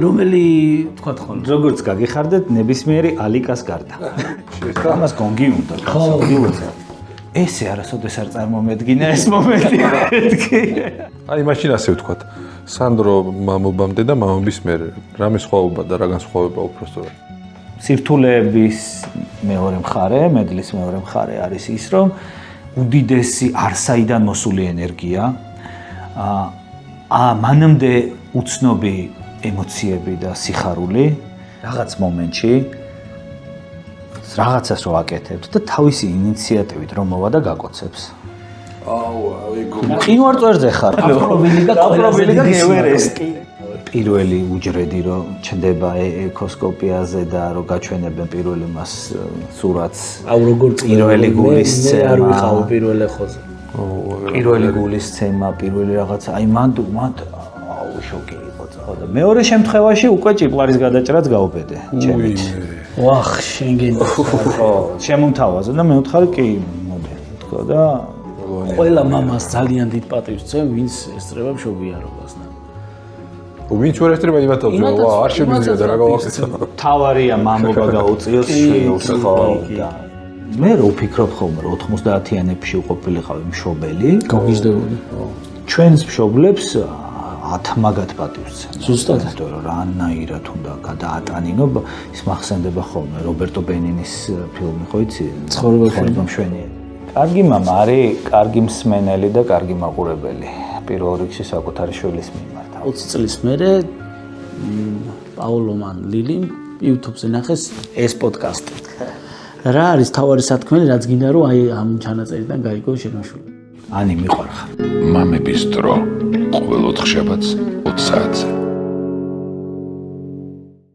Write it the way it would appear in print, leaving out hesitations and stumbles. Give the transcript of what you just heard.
რომელი თქვა ხოლმე როგორც გაგიხარდეთ ნებისმიერი ალიკას გარდა. ამას გონგი უნდა. ხო, ესე არასოდეს არ წარმომედგინა ეს მომენტი. აი მაშინ ასე ვთქვათ. სანდრო მამობამდე და მამობის მერე რამე სხვაობა და რა განსხვავება უბრალოდ. სირთულეების მეორე მხარე, მედლის მეორე მხარე არის ის, რომ უდიდესი არსაიდან მოსული ენერგია მანამდე უცნობი ემოციები და სიხარული რაღაც მომენტში რაღაცას რო აკეთებთ და თავისი ინიციატივით რომ მოვა და გაკოცებს. მყინვარ წვერზე ხარ. აპრობილი და ევერესტი. პირველი უჯრედი რო ჩნდება ეკოსკოპიაზე და რო გაჩვენებენ პირველი მას სურათს. როგორ პირველი გულის მე არ ვიყავ პირველ ეხოზე. პირველი გულის ცემა, პირველი რაღაცა, აი მანდ შოკი იყო ხო და მეორე შემთხვევაში უკვე ჭიპლარის გადაჭრაც გავუბედე ჩემით. ვახ, შენგენ ხო, შემომთავაზა და მე ვთხარი კი მოდი თქო და ყველა მამას ძალიან დიდ პატივს ვცემ, ვინც ესწრება მშობიარობას. ვინც ვერ ესწრება იმათაც, ვა, არ შემიძლია და რა გავაკეთო. თავარია მამობა გაუწიოს შვილს ხო და მე რო ვფიქრობ ხოლმე რომ 90-იანებში უყოფილიყავი მშობელი, გაგიჟდებოდი. ჩვენს მშობლებს ათმაგად პატივს ვცემ. ზუსტად. იმიტომ რომ რანაირად უნდა გადაატანინო, ის მახსენდება ხოლმე რობერტო ბენინის ფილმი ხო იცი? ცხოვრება მშვენიერი. კარგი მამა არის კარგი მსმენელი და კარგი მაყურებელი. პირველ რიგში საკუთარი შვილის მიმართ. 20 წლის მერე პაულო მან ლილიმ YouTube-ზე ნახეს ეს პოდკასტი. რა არის თავარი სათქმელი, რაც გინდა რომ აი ამ ჩანაწერიდან გაიგო შენოშვილი. ანი მიყვარხარ. მამების დრო ყოველ 4 შაბათს 20 საათზე.